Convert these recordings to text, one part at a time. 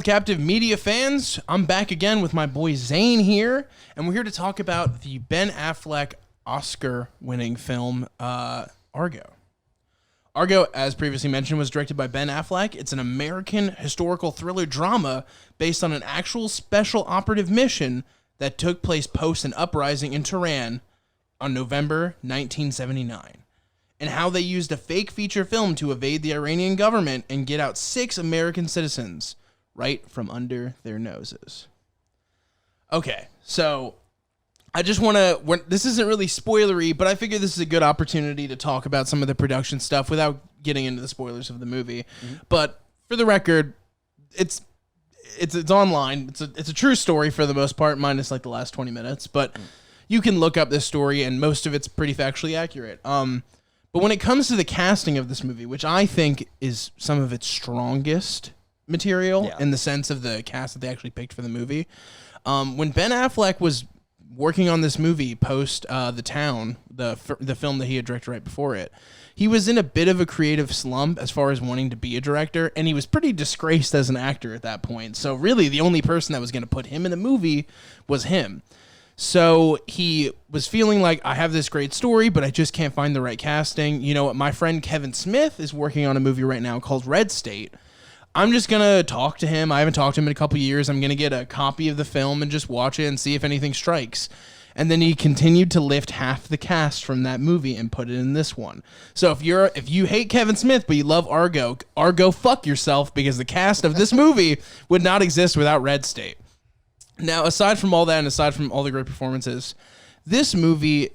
Captive Media fans, I'm back again with my boy Zane here, and we're here to talk about the Ben Affleck Oscar-winning film, Argo. Argo, as previously mentioned, was directed by Ben Affleck. It's an American historical thriller drama based on an actual special operative mission that took place post an uprising in Tehran on November 1979, and how they used a fake feature film to evade the Iranian government and get out 6 American citizens right from under their noses. Okay, so I just want to... This isn't really spoilery, but I figure this is a good opportunity to talk about some of the production stuff without getting into the spoilers of the movie. Mm-hmm. But for the record, it's online. It's a true story for the most part, minus like the last 20 minutes. But you can look up this story, and most of it's pretty factually accurate. But when it comes to the casting of this movie, which I think is some of its strongest material in the sense of the cast that they actually picked for the movie, when Ben Affleck was working on this movie post The Town, the film that he had directed right before it, he was in a bit of a creative slump as far as wanting to be a director, and he was pretty disgraced as an actor at that point. So really, the only person that was going to put him in a movie was him. So he was feeling like, I have this great story, but I just can't find the right casting. You know what? My friend Kevin Smith is working on a movie right now called Red State. I'm just going to talk to him. I haven't talked to him in a couple years. I'm going to get a copy of the film and just watch it and see if anything strikes. And then he continued to lift half the cast from that movie and put it in this one. So if you hate Kevin Smith but you love Argo, fuck yourself, because the cast of this movie would not exist without Red State. Now, aside from all that and aside from all the great performances, this movie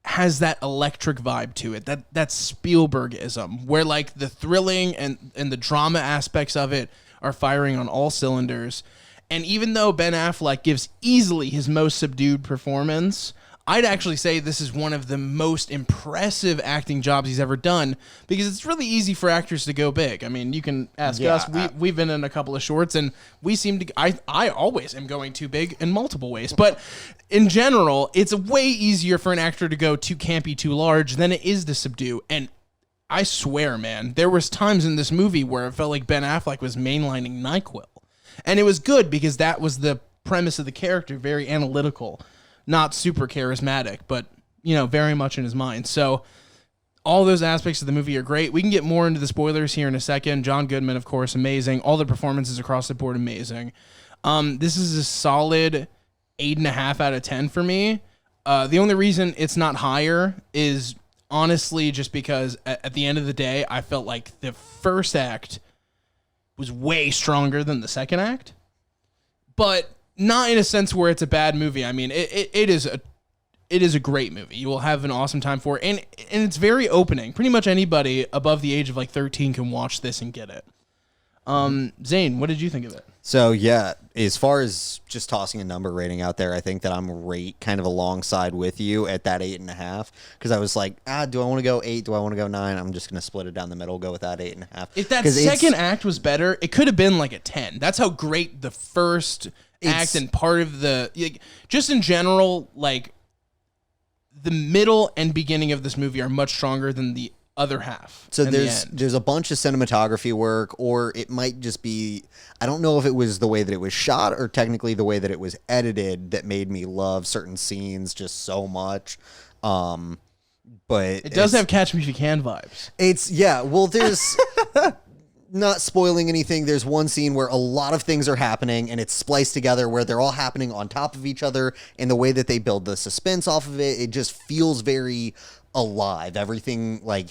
has that electric vibe to it, that Spielbergism, where like the thrilling and the drama aspects of it are firing on all cylinders. And even though Ben Affleck gives easily his most subdued performance, I'd actually say this is one of the most impressive acting jobs he's ever done, because it's really easy for actors to go big. I mean, you can ask us. We've been in a couple of shorts, and we seem to... I always am going too big in multiple ways. But in general, it's way easier for an actor to go too campy, too large, than it is to subdue. And I swear, man, there was times in this movie where it felt like Ben Affleck was mainlining NyQuil. And it was good, because that was the premise of the character, very analytical. Not super charismatic, but, very much in his mind. So all those aspects of the movie are great. We can get more into the spoilers here in a second. John Goodman, of course, amazing. All the performances across the board, amazing. This is a solid 8.5 out of 10 for me. The only reason it's not higher is honestly just because at the end of the day, I felt like the first act was way stronger than the second act. But not in a sense where it's a bad movie. I mean, it is a great movie. You will have an awesome time for it. And it's very opening. Pretty much anybody above the age of like 13 can watch this and get it. Zane, what did you think of it? So, yeah, as far as just tossing a number rating out there, I think that I'm right kind of alongside with you at that 8.5. Because I was like, do I want to go 8? Do I want to go 9? I'm just going to split it down the middle, go with that 8.5. If that second act was better, it could have been like a 10. That's how great the first act and part of just in general, like the middle and beginning of this movie are much stronger than the other half. So there's a bunch of cinematography work, or it might just be, I don't know if it was the way that it was shot or technically the way that it was edited that made me love certain scenes just so much. But it does have Catch Me If You Can vibes. There's not spoiling anything, there's one scene where a lot of things are happening and it's spliced together where they're all happening on top of each other, and the way that they build the suspense off of it just feels very alive. Everything, like,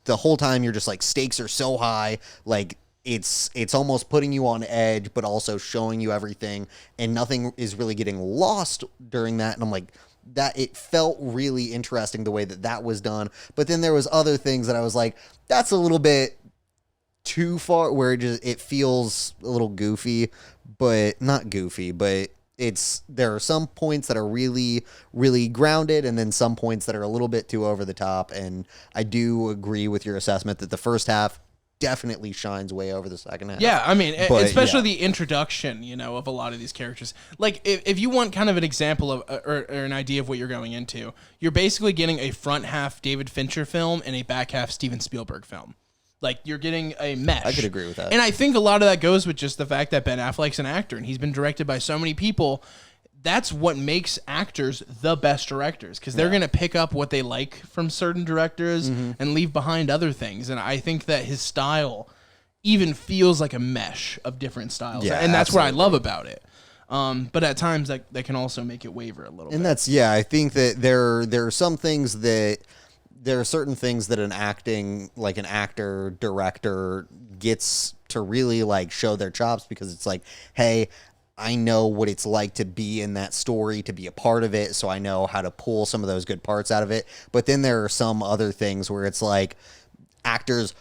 the whole time you're just like, stakes are so high, like it's almost putting you on edge, but also showing you everything, and nothing is really getting lost during that. And I'm like, that it felt really interesting the way that was done. But then there was other things that I was like, that's a little bit too far, where it feels a little goofy, but not goofy, but there are some points that are really, really grounded, and then some points that are a little bit too over the top. And I do agree with your assessment that the first half definitely shines way over the second half. Yeah, I mean, especially the introduction, of a lot of these characters. Like, if you want kind of an example of or an idea of what you're going into, you're basically getting a front half David Fincher film and a back half Steven Spielberg film. Like, you're getting a mesh. I could agree with that. And I think a lot of that goes with just the fact that Ben Affleck's an actor and he's been directed by so many people. That's what makes actors the best directors, because they're going to pick up what they like from certain directors and leave behind other things. And I think that his style even feels like a mesh of different styles. Yeah, and that's absolutely. what I love about it. But at times that can also make it waver a little bit. And that's, I think that there are some things that, there are certain things that an actor, director gets to really like show their chops, because it's like, hey, I know what it's like to be in that story, to be a part of it, so I know how to pull some of those good parts out of it. But then there are some other things where it's like, actors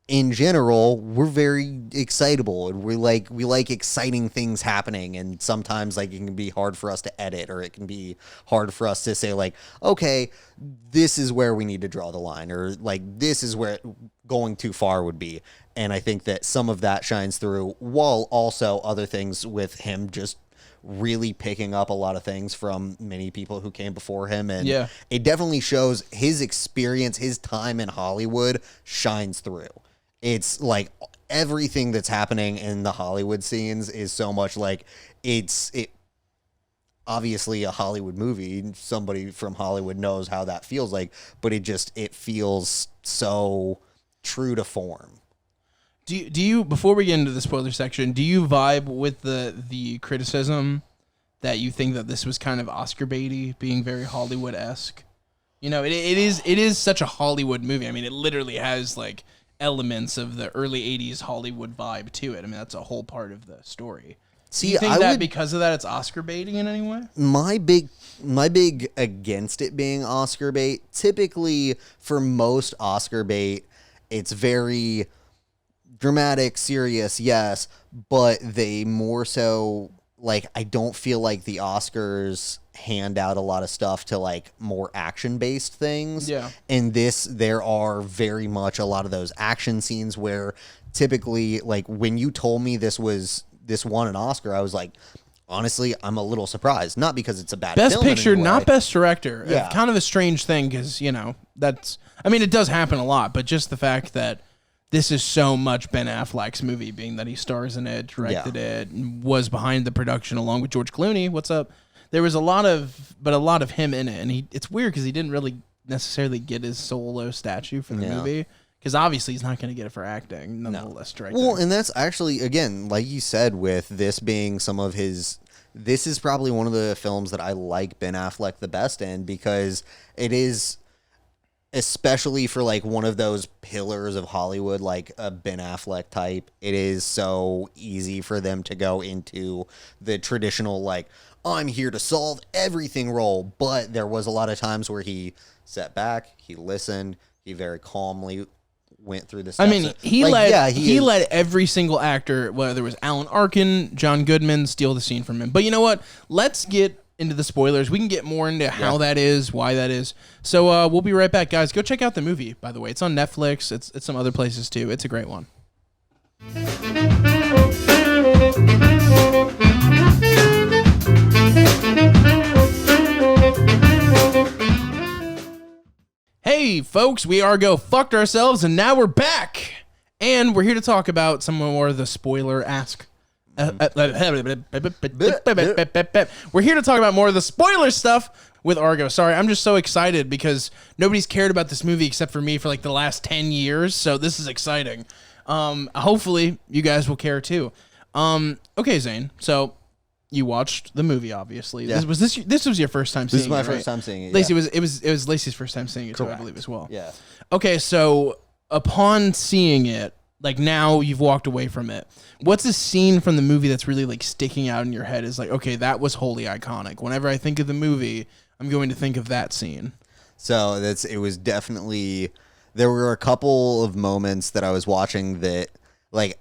in general, we're very excitable, and we like exciting things happening, and sometimes like it can be hard for us to edit, or it can be hard for us to say like, okay, this is where we need to draw the line, or like this is where going too far would be. And I think that some of that shines through, while also other things with him just really picking up a lot of things from many people who came before him. And it definitely shows his experience, his time in Hollywood shines through. It's like everything that's happening in the Hollywood scenes is so much like it obviously a Hollywood movie. Somebody from Hollywood knows how that feels like, but it feels so true to form. Do you before we get into the spoiler section, do you vibe with the criticism that you think that this was kind of Oscar baity, being very Hollywood-esque? You know, it is such a Hollywood movie. I mean, it literally has like elements of the early 80s Hollywood vibe to it. I mean, that's a whole part of the story. See, do you think that because of that it's Oscar baiting in any way? My big against it being Oscar bait, typically for most Oscar bait, it's very dramatic, serious, yes, but they more so, like, I don't feel like the Oscars hand out a lot of stuff to like more action-based things. Yeah. In this, there are very much a lot of those action scenes where typically, like, when you told me this won an Oscar, I was like, honestly, I'm a little surprised. Not because it's a bad Best film Picture, anyway. not Best Director. Yeah. Kind of a strange thing, because, you know, I mean, it does happen a lot, but just the fact that this is so much Ben Affleck's movie, being that he stars in it, directed it, and was behind the production along with George Clooney. What's up? There was a lot of him in it, and it's weird because he didn't really necessarily get his solo statue for the movie, because obviously he's not going to get it for acting, nonetheless. Directing. Well, and that's actually, again, like you said, with this being some of his, this is probably one of the films that I like Ben Affleck the best in, because it is, especially for like one of those pillars of Hollywood, like a Ben Affleck type, it is so easy for them to go into the traditional, like, I'm here to solve everything role. But there was a lot of times where he sat back, he listened, he very calmly went through the steps. I mean, he let every single actor, whether it was Alan Arkin, John Goodman, steal the scene from him. But you know what? Let's get into the spoilers. We can get more into how that is, why that is. So we'll be right back, guys. Go check out the movie, by the way. It's on Netflix. It's some other places too. It's a great one. Hey, folks, we Argo fucked ourselves, and now we're back. And we're here to talk about some more of the spoiler-ask. We're here to talk about more of the spoiler stuff with Argo. Sorry, I'm just so excited because nobody's cared about this movie except for me for like the last 10 years, so this is exciting. Hopefully, you guys will care too. Okay, Zane, so you watched the movie, obviously. Yeah. This was your first time seeing it, This is my right? first time seeing it, Lacey, it was Lacey's first time seeing it too, I Correct. believe, as well. Yeah. Okay, so upon seeing it, like now you've walked away from it, what's a scene from the movie that's really like sticking out in your head is like, okay, that was wholly iconic. Whenever I think of the movie, I'm going to think of that scene. So it was definitely, there were a couple of moments that I was watching that, like,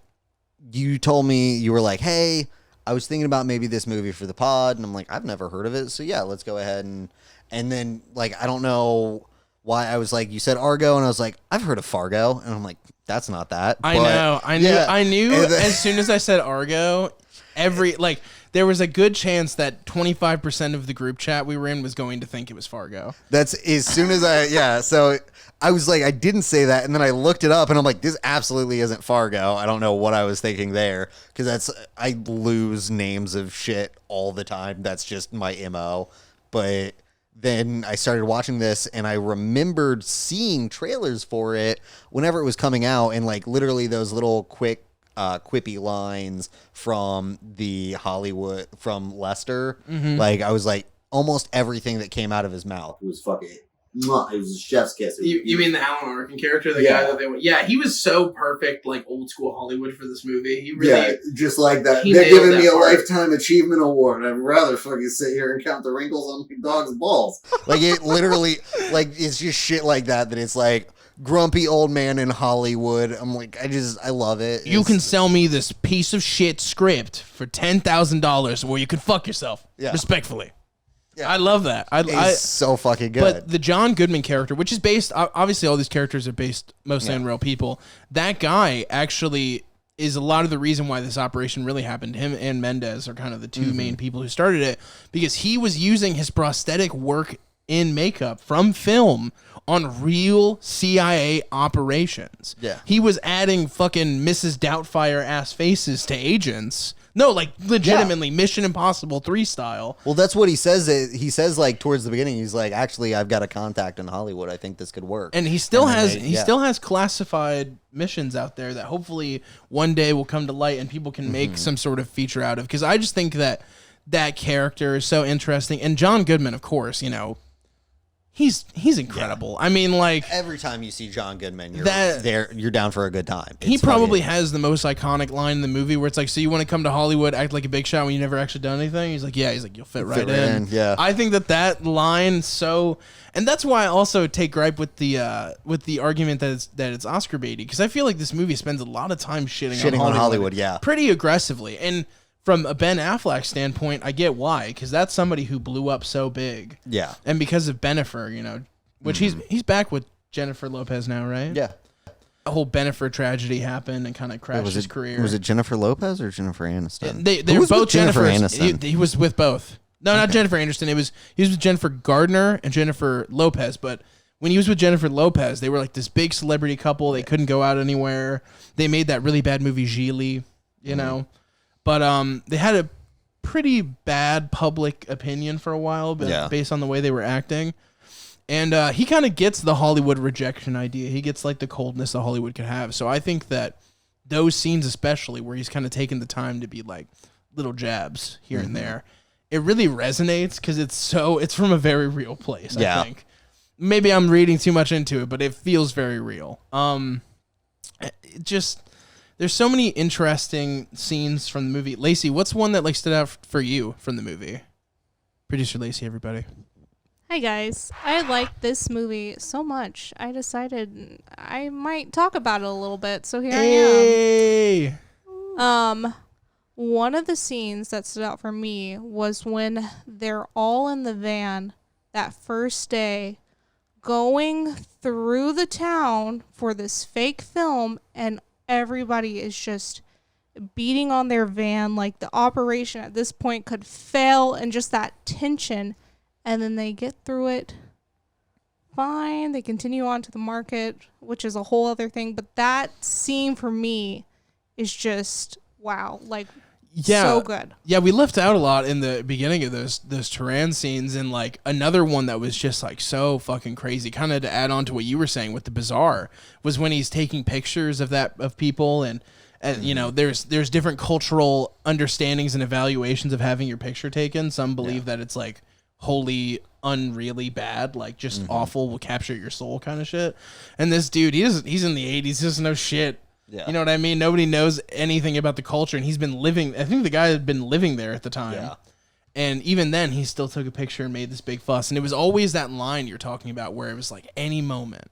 you told me, you were like, hey, I was thinking about maybe this movie for the pod, and I'm like, I've never heard of it, so yeah, let's go ahead and then, like, I don't know why I was like, you said Argo, and I was like, I've heard of Fargo, and I'm like, that's not that. I know. I knew as soon as I said Argo, There was a good chance that 25% of the group chat we were in was going to think it was Fargo. That's as soon as so I was like, I didn't say that. And then I looked it up and I'm like, this absolutely isn't Fargo. I don't know what I was thinking there because I lose names of shit all the time. That's just my MO. But then I started watching this and I remembered seeing trailers for it whenever it was coming out and like literally those little quick quippy lines from the Hollywood from Lester. Mm-hmm. Like I was like almost everything that came out of his mouth was fucking it was a chef's kiss. You mean the Alan Arkin character, the guy that they went? Yeah, he was so perfect, like old school Hollywood for this movie. He really, just like that. They're giving me a lifetime achievement award. I'd rather fucking sit here and count the wrinkles on my dog's balls. Like it literally, like it's just shit like that. That it's like grumpy old man in Hollywood. I'm like, I love it. You can sell me this piece of shit script for $10,000, where you can fuck yourself, respectfully. Yeah. I love that. It's so fucking good. But the John Goodman character, which is based, obviously all these characters are based mostly on real people. That guy actually is a lot of the reason why this operation really happened. Him and Mendez are kind of the two main people who started it, because he was using his prosthetic work in makeup from film on real CIA operations. Yeah. He was adding fucking Mrs. Doubtfire ass faces to agents. No, like legitimately Mission Impossible 3 style. Well, that's what he says. He says like towards the beginning, he's like, actually, I've got a contact in Hollywood. I think this could work. And he still has classified missions out there that hopefully one day will come to light and people can make some sort of feature out of. Because I just think that character is so interesting. And John Goodman, of course, you know, he's incredible. Yeah. I mean, like every time you see John Goodman, you're down for a good time. He probably has the most iconic line in the movie where it's like, so you want to come to Hollywood, act like a big shot when you never actually done anything? He's like, yeah. He's like, you'll fit right in. Yeah. I think that line and that's why I also take gripe with the argument that it's Oscar baity, because I feel like this movie spends a lot of time shitting on Hollywood, pretty aggressively. And from a Ben Affleck standpoint, I get why, because that's somebody who blew up so big. Yeah. And because of Bennifer, you know, which he's back with Jennifer Lopez now, right? Yeah. A whole Bennifer tragedy happened and kind of crashed his career. Was it Jennifer Lopez or Jennifer Aniston? They were both Jennifer Aniston. He was with both. No, not Jennifer Aniston. He was with Jennifer Gardner and Jennifer Lopez, but when he was with Jennifer Lopez, they were like this big celebrity couple. They couldn't go out anywhere. They made that really bad movie Gigli, you know. But they had a pretty bad public opinion for a while, based on the way they were acting. And he kind of gets the Hollywood rejection idea. He gets like the coldness that Hollywood could have. So I think that those scenes, especially where he's kind of taking the time to be like little jabs here and there, it really resonates because it's from a very real place. I think maybe I'm reading too much into it, but it feels very real. There's so many interesting scenes from the movie. Lacey, what's one that like stood out for you from the movie? Producer Lacey, everybody. Hi guys. I liked this movie so much. I decided I might talk about it a little bit. So here I am. One of the scenes that stood out for me was when they're all in the van that first day going through the town for this fake film, and everybody is just beating on their van like the operation at this point could fail, and just that tension. And then they get through it fine. They continue on to the market, which is a whole other thing. But that scene for me is just, wow, like so good. Yeah, we left out a lot in the beginning of those Turan scenes, and like another one that was just like so fucking crazy, kind of to add on to what you were saying with the bazaar, was when he's taking pictures of people, and you know, there's different cultural understandings and evaluations of having your picture taken. Some believe that it's like wholly unreally bad, like just awful, will capture your soul kind of shit. And this dude, he's in the 80s, he doesn't know shit. Yeah. You know what I mean? Nobody knows anything about the culture, and he's been living, I think the guy had been living there at the time. Yeah. And even then, he still took a picture and made this big fuss. And it was always that line you're talking about where it was like any moment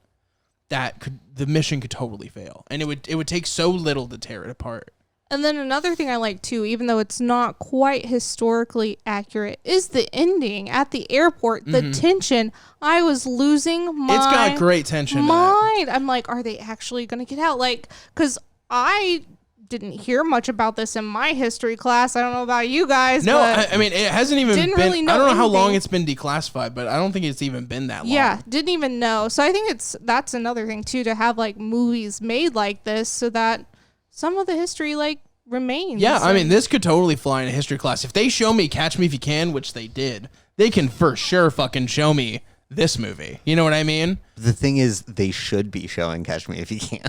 the mission could totally fail. And it would take so little to tear it apart. And then another thing I like too, even though it's not quite historically accurate, is the ending at the airport. The tension. I was losing my It's got great tension. I'm like, are they actually going to get out? Like, because I didn't hear much about this in my history class. I don't know about you guys. No, but I mean, it hasn't even didn't been. really know I don't know how long anything. it's been declassified, but I don't think it's even been that long. Yeah, didn't even know. So I think that's another thing too, to have like movies made like this so that some of the history like remains. Yeah, I mean, this could totally fly in a history class. If they show me Catch Me If You Can, which they did, they can for sure fucking show me this movie. You know what I mean? The thing is, they should be showing Catch Me If You Can.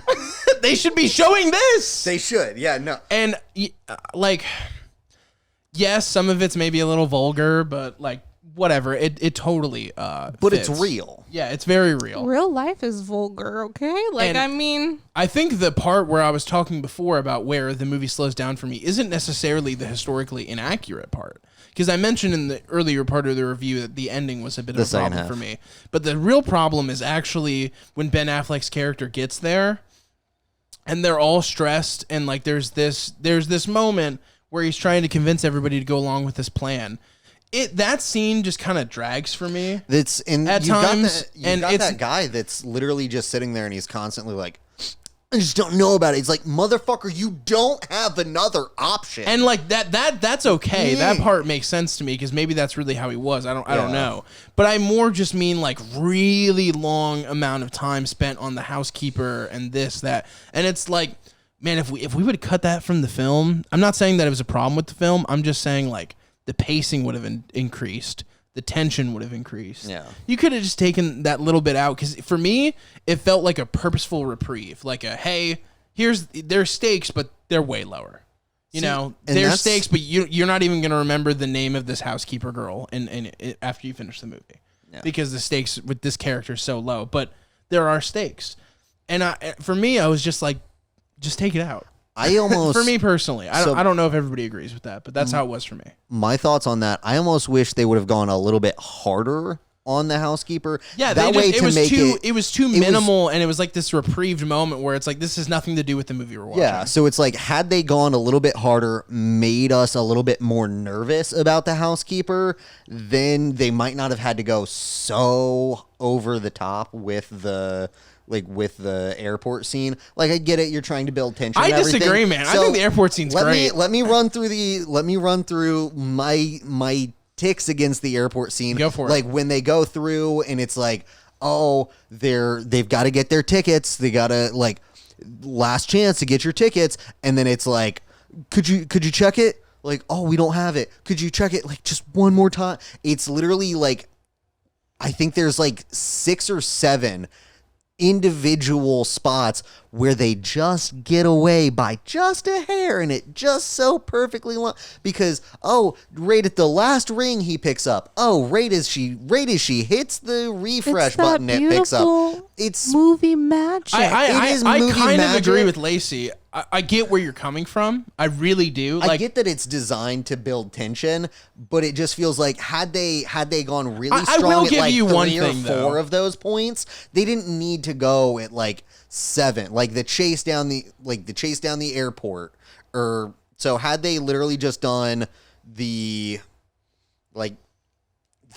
They should be showing this. They should, yeah, no. And like, yes, some of it's maybe a little vulgar, but like, whatever. It totally But fits. it's real. Yeah, it's very real. Real life is vulgar, okay? Like, And I mean, I think the part where I was talking before about where the movie slows down for me isn't necessarily the historically inaccurate part. Because I mentioned in the earlier part of the review that the ending was a bit of a problem for me. But the real problem is actually when Ben Affleck's character gets there and they're all stressed and like there's this moment where he's trying to convince everybody to go along with this plan. That scene just kind of drags for me. It's and At you times, got and got it's- that guy that's literally just sitting there and he's constantly like, I just don't know about it. It's like, motherfucker, you don't have another option. And like that's okay. Yeah. That part makes sense to me because maybe that's really how he was. I don't know. But I more just mean like really long amount of time spent on the housekeeper and this, that. And it's like, man, if we would have cut that from the film, I'm not saying that it was a problem with the film. I'm just saying like the pacing would have increased. The tension would have increased. Yeah. You could have just taken that little bit out because for me, it felt like a purposeful reprieve. Like a, hey, there's stakes, but they're way lower. You know, and there's that's- stakes, but you're not even going to remember the name of this housekeeper girl after you finish the movie because the stakes with this character is so low. But there are stakes. And for me, I was just like, just take it out. I almost For me personally, I So- don't know if everybody agrees with that, but that's how it was for me. my thoughts on that, I almost wish they would have gone a little bit harder on the housekeeper. Yeah, that way to make it was too minimal, and it was like this reprieved moment where it's like this has nothing to do with the movie we're watching. Yeah, so it's like had they gone a little bit harder, made us a little bit more nervous about the housekeeper, then they might not have had to go so over the top with the airport scene. Like I get it, you're trying to build tension. I and everything. disagree, man. I think the airport scene's great. Let me run through my ticks against the airport scene. Go for it. Like when they go through and it's like, oh, they've got to get their tickets. They got to like last chance to get your tickets, and then it's like, could you check it? Like, oh, we don't have it. Could you check it? Like just one more time. It's literally like, I think there's like 6 or 7 individual spots where they just get away by just a hair, and it just so perfectly because right at the last ring he picks up, right as she hits the refresh it's that button, it picks up. beautiful It's movie magic. I It is kind movie of magic. agree with Lacey. I get where you're coming from. I really do. I Like, get that it's designed to build tension, but it just feels like had they gone really I strong will at give like you 3 one or thing, 4 though. of those points, they didn't need to go at like 7, like the chase down the airport. Or so had they literally just done the like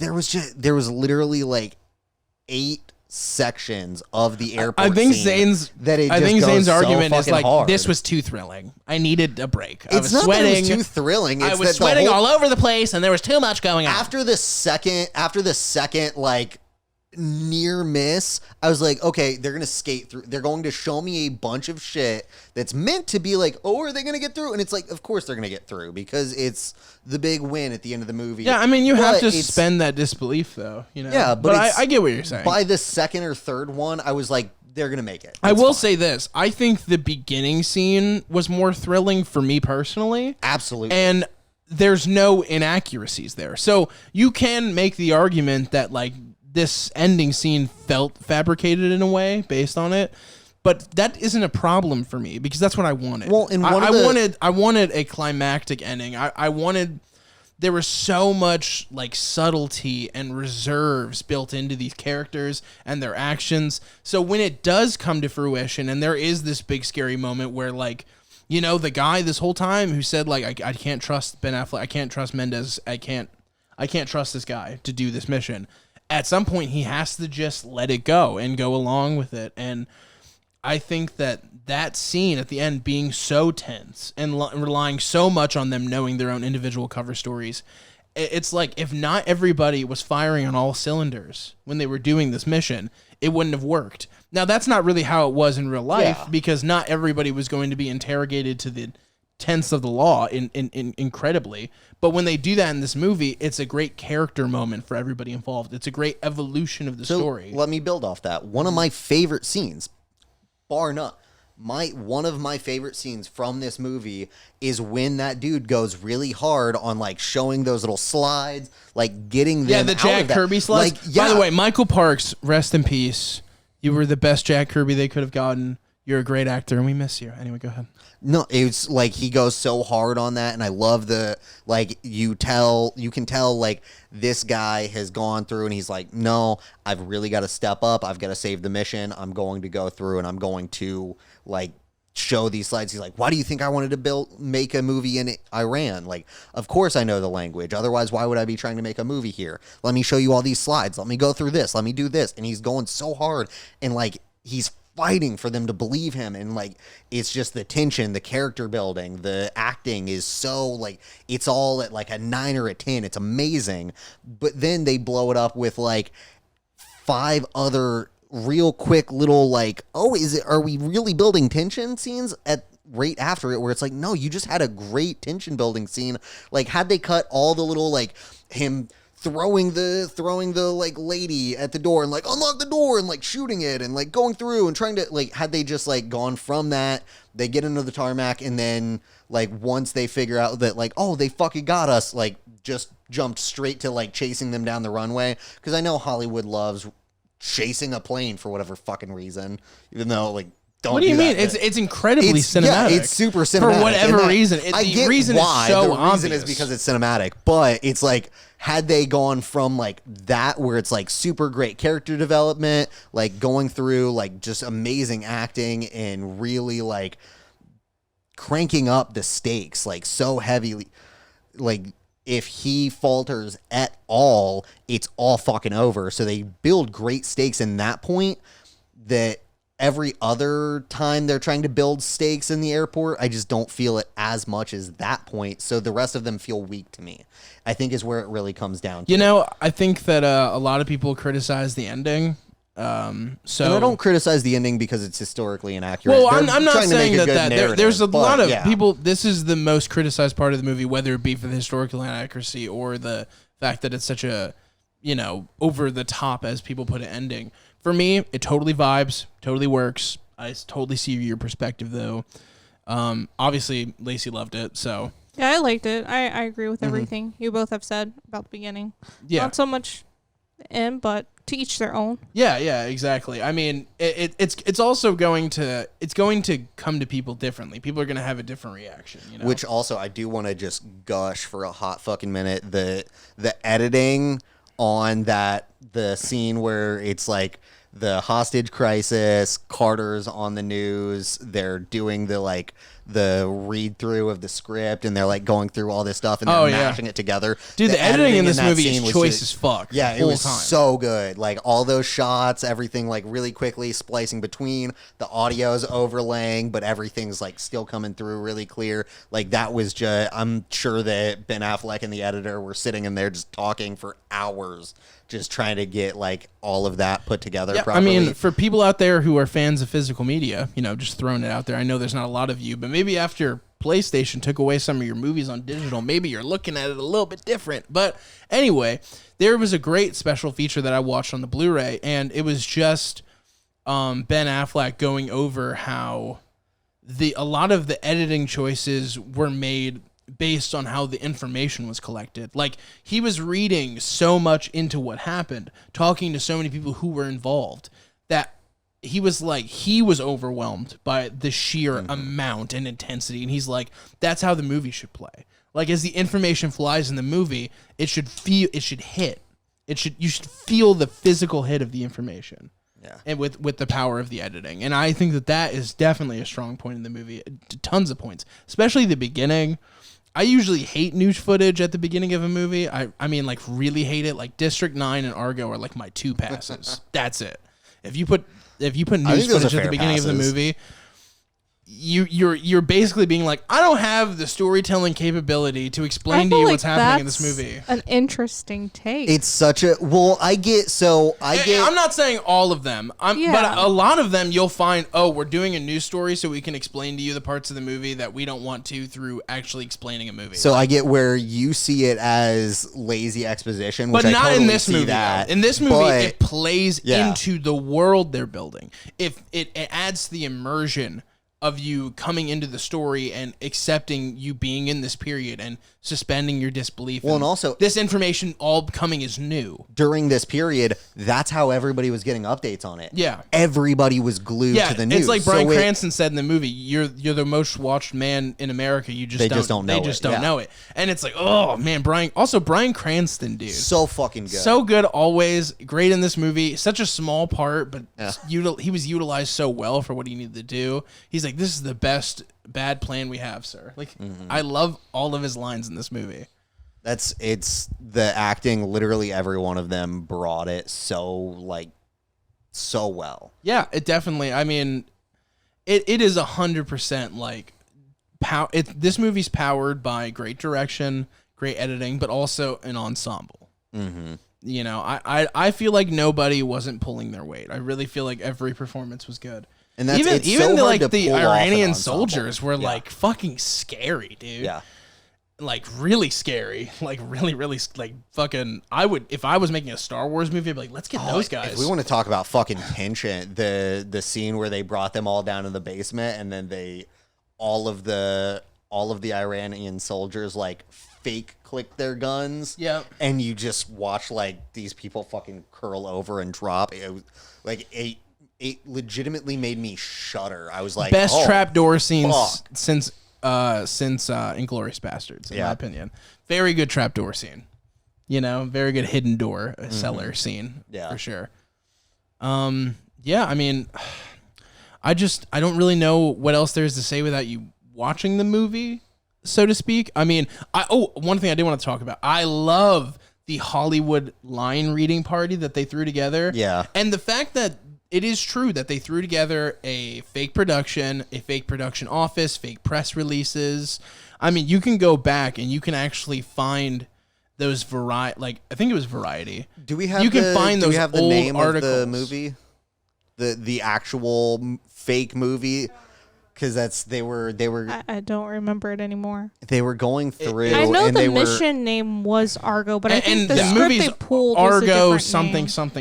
there was literally like 8 sections of the airport. I think scene Zane's argument is like hard. this was too thrilling. I needed a break. I It's was not sweating. that it was too thrilling. It's I was that the sweating whole- all over the place, and there was too much going on. after the second like near miss, I was like, okay, they're gonna skate through. They're going to show me a bunch of shit that's meant to be like, oh, are they gonna get through? And it's like, of course they're gonna get through because it's the big win at the end of the movie. Yeah, I mean, you have But to it's- suspend that disbelief, though. You know. Yeah, but it's- I get what you're saying. By the second or third one, I was like, they're gonna make it. I It's will fine. say this: I think the beginning scene was more thrilling for me personally. Absolutely. And there's no inaccuracies there. So you can make the argument that like this ending scene felt fabricated in a way based on it, but that isn't a problem for me because that's what I wanted. Well, and I wanted a climactic ending. I wanted there was so much like subtlety and reserves built into these characters and their actions. So when it does come to fruition and there is this big scary moment where like, you know, the guy this whole time who said like I can't trust Ben Affleck, I can't trust Mendez, I can't trust this guy to do this mission. At some point he has to just let it go and go along with it. And I think that scene at the end being so tense and relying so much on them knowing their own individual cover stories, it's like if not everybody was firing on all cylinders when they were doing this mission, it wouldn't have worked. Now, that's not really how it was in real life because not everybody was going to be interrogated to the tense of the law incredibly. But when they do that in this movie, it's a great character moment for everybody involved. It's a great evolution of the story. Let me build off that. One of my favorite scenes, bar none, one of my favorite scenes from this movie is when that dude goes really hard on like showing those little slides, like getting them the Jack Kirby slides. Like, By the way, Michael Parks, rest in peace. You were the best Jack Kirby they could have gotten. You're a great actor, and we miss you. Anyway, go ahead. No, it's like he goes so hard on that, and I love the like you can tell like this guy has gone through, and he's like, no, I've really got to step up. I've got to save the mission. I'm going to go through, and I'm going to like show these slides. He's like, why do you think I wanted to make a movie in Iran? Like, of course I know the language. Otherwise, why would I be trying to make a movie here? Let me show you all these slides. Let me go through this. Let me do this. And he's going so hard, and like he's fighting for them to believe him, and like it's just the tension, the character building, the acting is so like it's all at like a 9 or a 10. It's amazing. But then they blow it up with like 5 other real quick little like, are we really building tension scenes at right after it, where it's like, no, you just had a great tension building scene. Like had they cut all the little like him throwing the like lady at the door and like unlock the door and like shooting it and like going through and trying to like, had they just like gone from that, they get into the tarmac, and then like once they figure out that like, oh, they fucking got us, like just jumped straight to like chasing them down the runway. Because I know Hollywood loves chasing a plane for whatever fucking reason, even though like what do you mean? It's incredibly cinematic. Yeah, it's super cinematic. For whatever reason. I get reason why. Is so the obvious. reason is because it's cinematic. But it's like, had they gone from like that, where it's like super great character development, like going through like just amazing acting and really like cranking up the stakes like so heavily, like if he falters at all, it's all fucking over. So they build great stakes in that point that every other time they're trying to build stakes in the airport, I just don't feel it as much as that point. So the rest of them feel weak to me, I think, is where it really comes down to. You know, I think that a lot of people criticize the ending. And I don't criticize the ending because it's historically inaccurate. Well, I'm not saying that there's a lot of yeah. people. This is the most criticized part of the movie, whether it be for the historical inaccuracy or the fact that it's such a, over the top, as people put it, ending. For me, it totally vibes, totally works. I totally see your perspective, though. Obviously, Lacey loved it, so. Yeah, I liked it. I agree with everything you both have said about the beginning. Yeah. Not so much in, but to each their own. Yeah, exactly. I mean, it's also going to come to people differently. People are going to have a different reaction, Which also, I do want to just gush for a hot fucking minute. The editing on the scene where it's like the hostage crisis, Carter's on the news, they're doing the read through of the script, and they're like going through all this stuff and they're mashing it together. Dude, the editing in this movie is choice as fuck. Yeah, it was so good. Like all those shots, everything like really quickly splicing between, the audio's overlaying, but everything's like still coming through really clear. Like that was just, I'm sure that Ben Affleck and the editor were sitting in there just talking for hours, just trying to get like all of that put together properly. I mean, for people out there who are fans of physical media, just throwing it out there, I know there's not a lot of you, but maybe after PlayStation took away some of your movies on digital, maybe you're looking at it a little bit different. But anyway, there was a great special feature that I watched on the Blu-ray, and it was just Ben Affleck going over how a lot of the editing choices were made based on how the information was collected. Like, he was reading so much into what happened, talking to so many people who were involved, that he was overwhelmed by the sheer amount and intensity. And he's like, that's how the movie should play. Like, as the information flies in the movie, you should feel the physical hit of the information. Yeah. And with the power of the editing. And I think that is definitely a strong point in the movie. Tons of points, especially the beginning. I usually hate news footage at the beginning of a movie. I mean, like, really hate it. Like, District 9 and Argo are, like, my two passes. That's it. If you put I news think those footage are at the fair beginning of the passes. movie, you're basically being like, I don't have the storytelling capability to explain to you what's happening in this movie. An interesting take. It's such a I'm not saying all of them, but a lot of them you'll find, we're doing a news story so we can explain to you the parts of the movie that we don't want to through actually explaining a movie. So I get where you see it as lazy exposition, which but not I totally in this see movie. that. In this movie, But- it plays Yeah. into the world they're building. If it adds to the immersion of you coming into the story and accepting you being in this period and suspending your disbelief. Well, and also this information all coming is new. During this period, that's how everybody was getting updates on it. Yeah. Everybody was glued to the news. It's like Bryan So Cranston said in the movie, you're the most watched man in America. They just don't know it. And it's like, oh man, Bryan Cranston, dude. So fucking good. So good always. Great in this movie. Such a small part, but he was utilized so well for what he needed to do. He's like, this is the best bad plan we have, sir. Like, I love all of his lines in this movie. It's the acting, literally every one of them brought it so well. Yeah, it definitely, I mean, it is 100% like, this movie's powered by great direction, great editing, but also an ensemble. Mm-hmm. You know, I feel like nobody wasn't pulling their weight. I really feel like every performance was good. And that's even so hard to the pull off an Iranian ensemble. soldiers were like fucking scary, dude. Yeah. Like really scary, like really, really like fucking. If I was making a Star Wars movie, I'd be like, let's get those guys. If we want to talk about fucking tension, the scene where they brought them all down in the basement and then all of the Iranian soldiers like fake click their guns. Yeah. And you just watch like these people fucking curl over and drop. It was like it legitimately made me shudder. I was like, best trapdoor scenes fuck. since Inglourious Bastards, in my opinion. Very good trapdoor scene. You know, very good hidden door cellar scene. Yeah. For sure. Yeah, I mean, I don't really know what else there is to say without you watching the movie, so to speak. I mean, one thing I did want to talk about. I love the Hollywood line reading party that they threw together. Yeah. And the fact that it is true that they threw together a fake production office, fake press releases. I mean, you can go back and you can actually find those I think it was Variety. Do we have you can find those the old name articles. of the movie? The actual fake movie? Because they were I don't remember it anymore. they were going through. I know and the they mission name was Argo, but I think the the script movie's they pulled was a Argo different something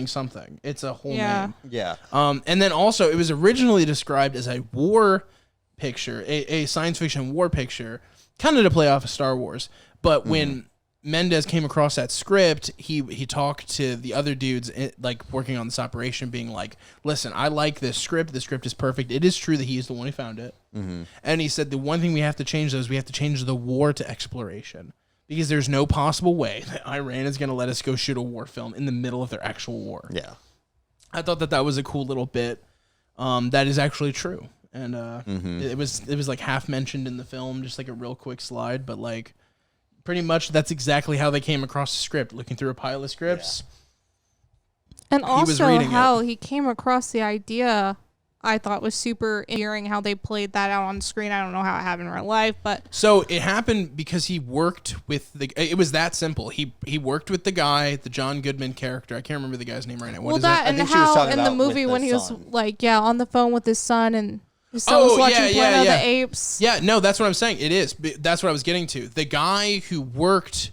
name. something. It's a whole Yeah. name. Yeah. And then also it was originally described as a war picture, a science fiction war picture, kind of to play off of Star Wars. But when Mendez came across that script, he talked to the other dudes like working on this operation, being like, listen, I like this script. The script is perfect. It is true that he is the one who found it. And he said the one thing we have to change is we have to change the war to exploration, because there's no possible way that Iran is going to let us go shoot a war film in the middle of their actual war. Yeah. I thought that was a cool little bit that is actually true. And it was like half mentioned in the film, just like a real quick slide, but like pretty much that's exactly how they came across the script, looking through a pile of scripts. And He was also reading how he came across the idea, I thought was super endearing how they played that out on screen. I don't know how it happened in real life, but So it happened because he worked with it was that simple. He worked with the guy, the John Goodman character. I can't remember the guy's name right now. What well, is that it? and think she was how talking in the about movie with when the he was son. like, on the phone with his son and his son was watching Planet of the Apes. Yeah, no, that's what I'm saying. It is. That's what I was getting to. The guy who worked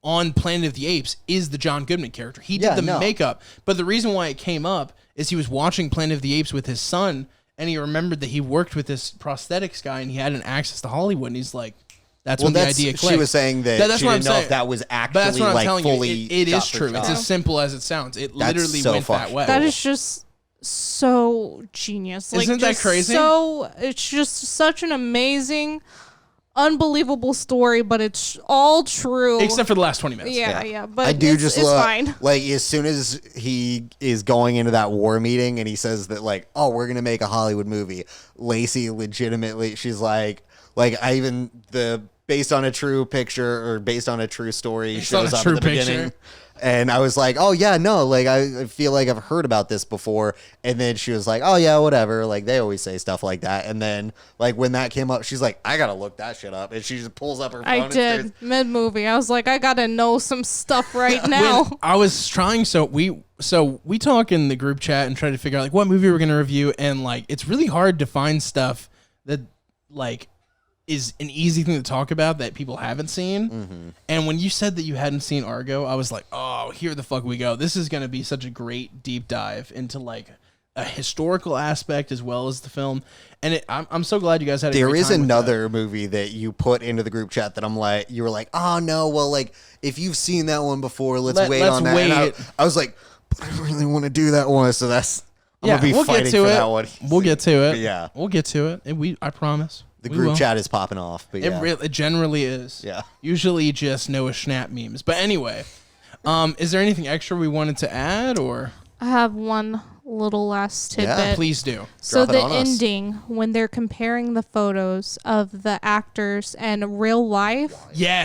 on Planet of the Apes is the John Goodman character. He did the makeup. But the reason why it came up is he was watching Planet of the Apes with his son, and he remembered that he worked with this prosthetics guy, and he had an access to Hollywood, and he's like, that's when the idea clicked. She was saying that that's she what didn't I'm know saying. if that was But actually that's what I'm like telling fully you. It is shot for true. shot. It's as simple as it sounds. It literally so went that fucking way. That is just so genius. Like, Isn't that just crazy? So it's just such an amazing, unbelievable story, but it's all true. Except for the last 20 minutes. Yeah. But I do it's, just it's love, fine. like, as soon as he is going into that war meeting and he says that, like, oh, we're gonna make a Hollywood movie, Lacey legitimately, she's like I even the based on a true picture or based on a true story shows up true at the beginning. And I was like, oh, yeah, no, like, I feel like I've heard about this before. And then she was like, oh, yeah, whatever. Like, they always say stuff like that. And then, like, when that came up, she's like, I got to look that shit up. And she just pulls up her phone. I did mid-movie. I was like, I got to know some stuff right now. When I was trying, so we talk in the group chat and try to figure out, like, what movie we're going to review. And, like, it's really hard to find stuff that, like, is an easy thing to talk about that people haven't seen. Mm-hmm. And when you said that you hadn't seen Argo, I was like, oh, here the fuck we go. This is going to be such a great deep dive into like a historical aspect as well as the film. And I'm so glad you guys had a There great is time with another movie that you put into the group chat that I'm like, you were like, oh no, well, like if you've seen that one before, let's wait on that. And I was like, but I really want to do that one. So that's, I'm going to be fighting for that one. We'll get to it. But yeah. We'll get to it. I promise. The group chat is popping off. But yeah. It generally is. Yeah. Usually just Noah Schnapp memes. But anyway, is there anything extra we wanted to add or? I have one little last tidbit. Yeah, please do. So the ending, when they're comparing the photos of the actors and real life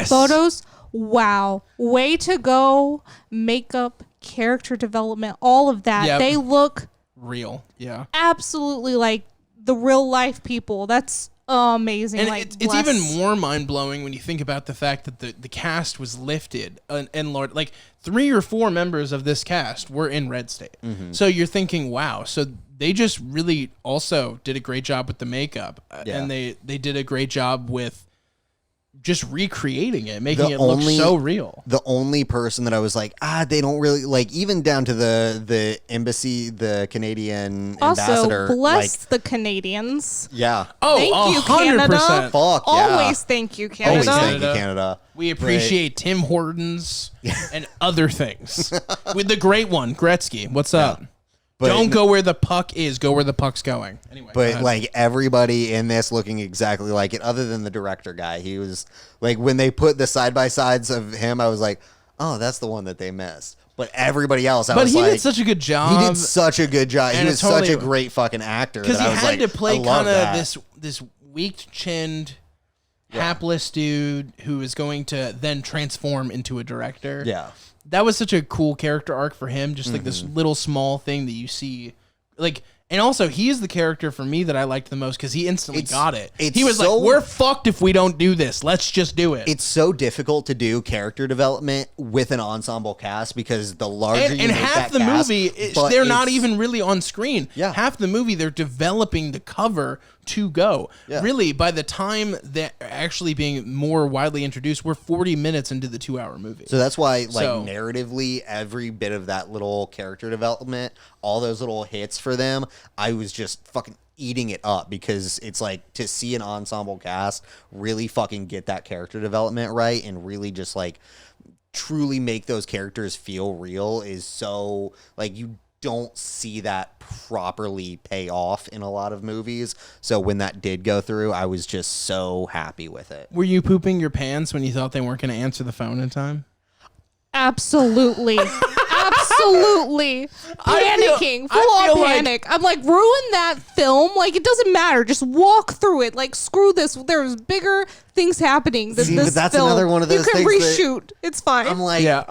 photos, wow. Way to go. Makeup, character development, all of that. Yep. They look real. Yeah. Absolutely like the real life people. That's amazing. And like it's even more mind-blowing when you think about the fact that the cast was lifted and Lord, like 3 or 4 members of this cast were in Red State. Mm-hmm. So you're thinking, wow. So they just really also did a great job with the makeup. And they did a great job with just recreating it, making it look so real. The only person that I was like, they don't really like, even down to the embassy, the Canadian ambassador. Also, bless the Canadians. Yeah. Oh, thank you, 100%. Canada. Fuck yeah. Always thank you, Canada. Always thank you, Canada. We appreciate Tim Hortons and other things. With the great one, Gretzky. What's up? But don't go where the puck is. Go where the puck's going. Anyway, but like everybody in this looking exactly like it, other than the director guy. He was like, when they put the side by sides of him, I was like, oh, that's the one that they missed. But everybody else, I was like, he did such a good job. He did such a good job. He was such a great fucking actor. Because he had to play kind of this weak-chinned, hapless dude who is going to then transform into a director. Yeah. That was such a cool character arc for him, just like this little small thing that you see. Like, and also, he is the character for me that I liked the most because he instantly got it. He was like, we're fucked if we don't do this. Let's just do it. It's so difficult to do character development with an ensemble cast because the larger you make half that the cast, movie, they're not even really on screen. Yeah. Half the movie, they're developing the cover to go. Yeah. Really, by the time they're actually being more widely introduced, we're 40 minutes into the 2-hour movie. So that's why, like, narratively, every bit of that little character development, all those little hits for them, I was just fucking eating it up because it's like to see an ensemble cast really fucking get that character development right and really just like truly make those characters feel real is so like you don't see that properly pay off in a lot of movies. So when that did go through, I was just so happy with it. Were you pooping your pants when you thought they weren't going to answer the phone in time? Absolutely. Absolutely. Panicking. Full on panic. I'm like, ruin that film. Like, it doesn't matter. Just walk through it. Like, screw this. There's bigger things happening than this that's film. Another one of those you can things reshoot. It's fine. I'm like,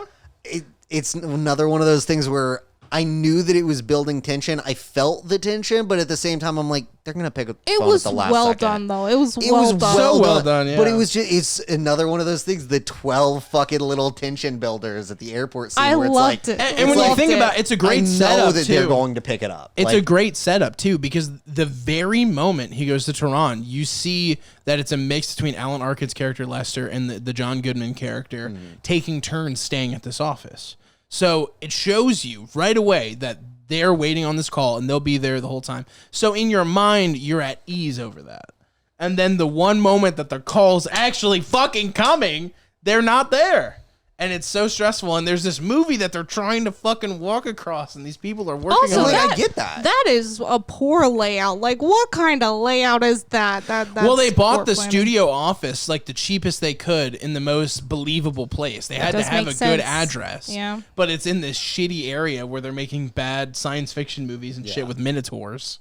it's another one of those things where I knew that it was building tension. I felt the tension, but at the same time, I'm like, they're gonna pick up the phone at the last well second. done, though. It was well done. So well done, yeah. But it was just—it's another one of those things. The 12 fucking little tension builders at the airport scene. I where loved it's like, it. And when you think about it, it's a great setup. I know that too. they're going to pick it up. It's a great setup too, because the very moment he goes to Tehran, you see that it's a mix between Alan Arkin's character Lester and the John Goodman character taking turns staying at this office. So it shows you right away that they're waiting on this call and they'll be there the whole time. So in your mind, you're at ease over that. And then the one moment that the call's actually fucking coming, they're not there. And it's so stressful. And there's this movie that they're trying to fucking walk across and these people are working on it. I get that. That is a poor layout. Like, what kind of layout is that? Well, they bought the studio office, like the cheapest they could in the most believable place. They had to have a good address. Yeah. But it's in this shitty area where they're making bad science fiction movies and shit with minotaurs.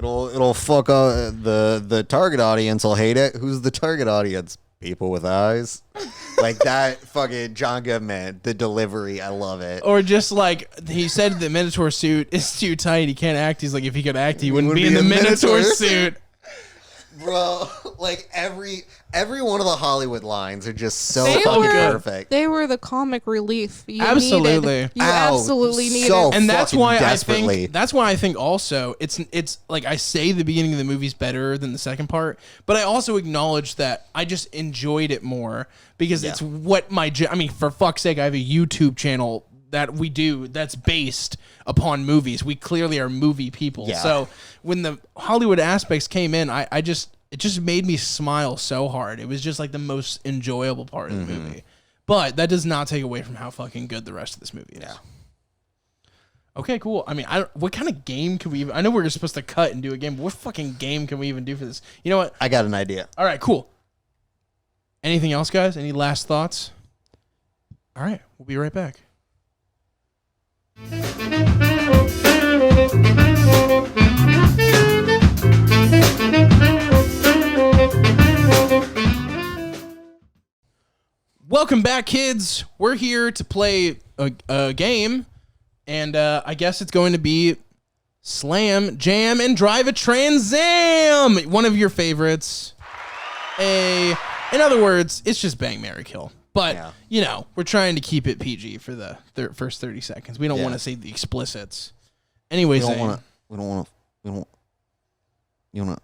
It'll fuck the target audience will hate it. Who's the target audience? People with eyes. Like that fucking John Goodman, the delivery, I love it. Or just like he said, the Minotaur suit is too tight. He can't act. He's like, if he could act, he wouldn't be in the Minotaur suit. Bro, like every one of the Hollywood lines are just so fucking perfect. They were the comic relief. You Absolutely. You absolutely needed. So And that's why desperately. I think also it's like I say the beginning of the movie's better than the second part, but I also acknowledge that I just enjoyed it more because it's what I mean, for fuck's sake, I have a YouTube channel that we do that's based upon movies. We clearly are movie people. Yeah. So when the Hollywood aspects came in, it just made me smile so hard. It was just like the most enjoyable part of the movie. But that does not take away from how fucking good the rest of this movie is. Yeah. Okay, cool. I mean, what kind of game can we even... I know we're supposed to cut and do a game, but what fucking game can we even do for this? You know what? I got an idea. All right, cool. Anything else, guys? Any last thoughts? All right, we'll be right back. Welcome back, kids. We're here to play a game, and I guess it's going to be Slam, Jam, and Drive a Trans Am. One of your favorites. In other words, it's just Bang, Marry, Kill. But, you know, we're trying to keep it PG for the first 30 seconds. We don't want to say the explicits. Anyways, You don't want to.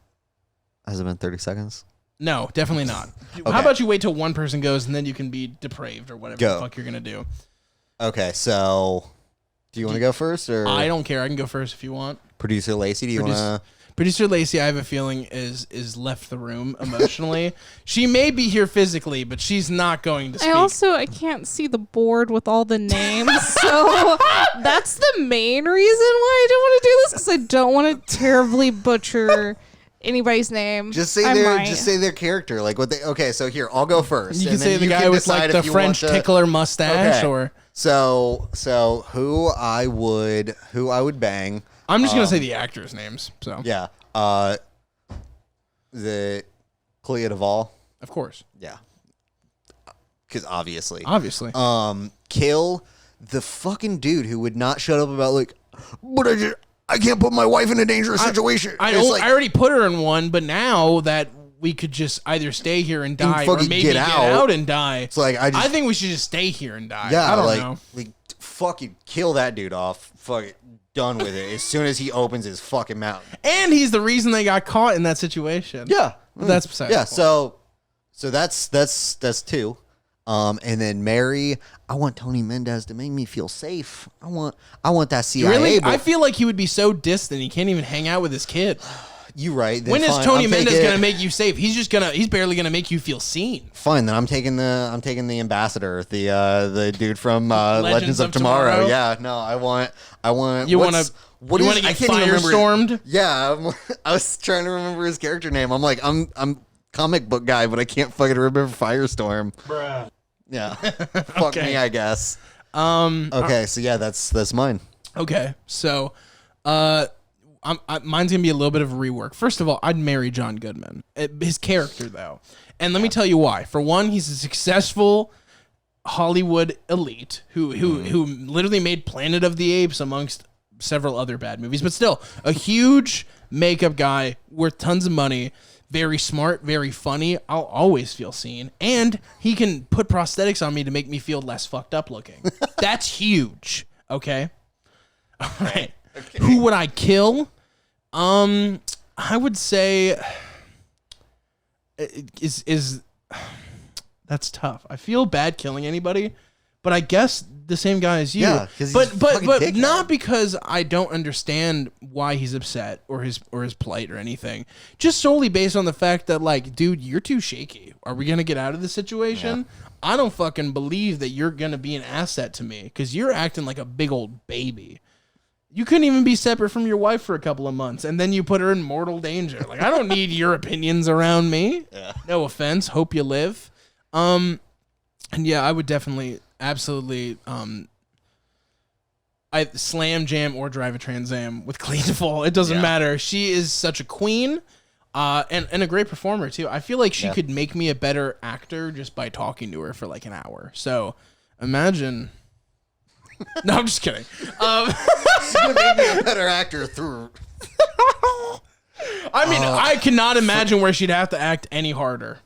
Has it been 30 seconds? No, definitely not. Okay. How about you wait till one person goes and then you can be depraved or whatever the fuck you're going to do. Okay, so do you want to go first? Or I don't care. I can go first if you want. Producer Lacey, do you want to? Producer Lacey, I have a feeling, is left the room emotionally. She may be here physically, but she's not going to speak. I can't see the board with all the names, so that's the main reason why I don't want to do this, because I don't want to terribly butcher anybody's name. Just say their character, like what they. Okay, so here I'll go first. You can say the guy with like the French tickler mustache, or so who I would bang. I'm just gonna say the actors' names. So yeah, the Clea Duvall, of course, yeah, because obviously, kill the fucking dude who would not shut up about like, but I can't put my wife in a dangerous situation. I already put her in one, but now that we could just either stay here and die, or maybe get out and die. It's like I think we should just stay here and die. Yeah, I don't know. Like fucking kill that dude off. Fuck it. Done with it as soon as he opens his fucking mouth. And he's the reason they got caught in that situation. Yeah. But that's besides yeah, the point. so that's two. And then Mary, I want Tony Mendez to make me feel safe. I want that CIA. Really? I feel like he would be so distant he can't even hang out with his kid. You right. When is Tony Mendez gonna make you safe? He's barely gonna make you feel seen. Fine, then I'm taking the ambassador, the dude from Legends of Tomorrow. Yeah, no, I want. You want to get firestormed? Yeah, I was trying to remember his character name. I'm like, I'm comic book guy, but I can't fucking remember Firestorm. Bruh. Yeah, fuck me, I guess. Okay, so yeah, that's mine. Okay, so mine's gonna be a little bit of a rework. First of all, I'd marry John Goodman. His character, though, and let me tell you why. For one, he's a successful Hollywood elite who literally made Planet of the Apes amongst several other bad movies, but still a huge makeup guy worth tons of money. Very smart, very funny. I'll always feel seen. And he can put prosthetics on me to make me feel less fucked up looking. That's huge. Okay? All right. Okay. Who would I kill? I would say is that's tough. I feel bad killing anybody, but I guess the same guy as you. Yeah, but not because I don't understand why he's upset or his plight or anything. Just solely based on the fact that, like, dude, you're too shaky. Are we gonna get out of the situation? Yeah. I don't fucking believe that you're gonna be an asset to me because you're acting like a big old baby. You couldn't even be separate from your wife for a couple of months, and then you put her in mortal danger. Like, I don't need your opinions around me. Yeah. No offense. Hope you live. And yeah, I would definitely, absolutely. I slam, jam, or drive a Trans Am with clean fall. It doesn't matter. She is such a queen. And a great performer too. I feel like she could make me a better actor just by talking to her for like an hour. So imagine. No, I'm just kidding. She's gonna make me a better actor through. I mean, I cannot imagine where she'd have to act any harder.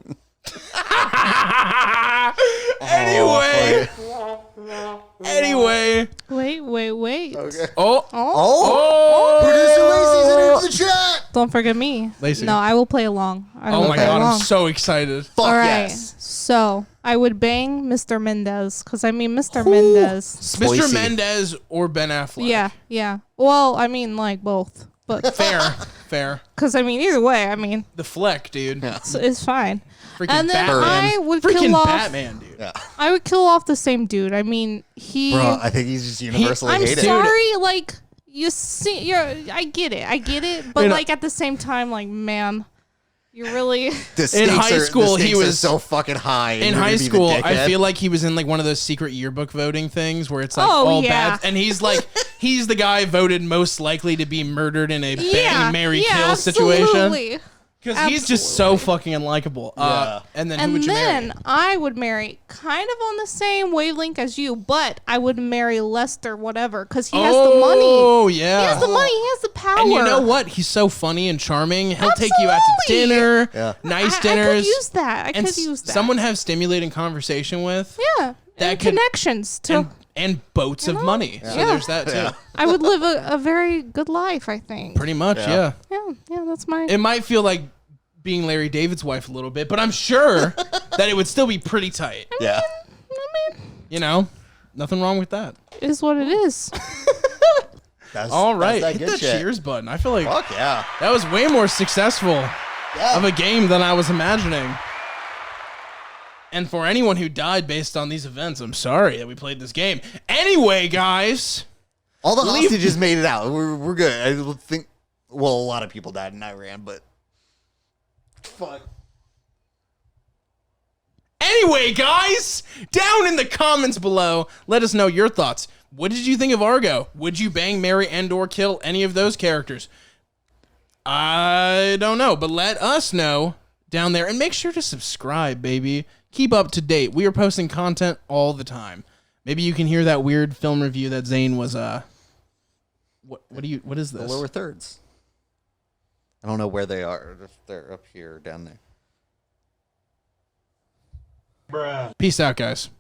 Anyway. Wait. Okay. Oh. Producer Lacey's in here to the chat. Don't forget me. Lacey. No, I will play along. Oh my God, I'm so excited. Fuck All right. yes. So I would bang Mr. Mendez because I mean Mr. Mendez. Spicy. Mr. Mendez or Ben Affleck. Yeah. Well, I mean like both, but Fair. because I mean either way, I mean The Fleck, dude. it's fine. Freaking And then Batman. I would Freaking kill off. Batman, dude. Yeah. I would kill off the same dude. I mean Bro, I think he's just universally I'm hated. sorry, like you see, I get it, but You know- like at the same time, like man, you really. The stakes high school, the he stakes are was- so fucking high. and In you're high gonna be the school, I dickhead. feel like he was in like one of those secret yearbook voting things where it's like Oh, all yeah. bad, and he's like he's the guy voted most likely to be murdered in a bang, marry, kill situation absolutely. because he's just so fucking unlikable. Yeah. And then who And would you then marry? I would marry kind of on the same wavelength as you, but I would marry Lester, whatever, because he has the money. Oh He yeah. has the money. He has the power. And you know what? He's so funny and charming. He'll take you out to Absolutely. dinner, Yeah. nice I dinners. could use that. I and could use that. someone have stimulating conversation with. Yeah. that and could- connections to. And boats of money. So Yeah. there's that too. Yeah. I would live a very good life, I think. Pretty much, Yeah. yeah. Yeah, that's my. It might feel like being Larry David's wife a little bit, but I'm sure that it would still be pretty tight. Yeah. I mean, You know, nothing wrong with that. it is what it is. That's, All right, That's hit that the good shit. cheers button. I feel like Fuck yeah. that was way more successful of a game than I was imagining. And for anyone who died based on these events, I'm sorry that we played this game. Anyway, guys, All the Leave- hostages made it out. We're good. I think. Well, a lot of people died in Iran, but fuck. Anyway, guys, down in the comments below, let us know your thoughts. What did you think of Argo? Would you bang, marry, and/or kill any of those characters? I don't know, but let us know down there, and make sure to subscribe, baby. Keep up to date. We are posting content all the time. Maybe you can hear that weird film review that Zane was. What is The this? lower thirds. I don't know where they are. If they're up here or down there. Peace out, guys.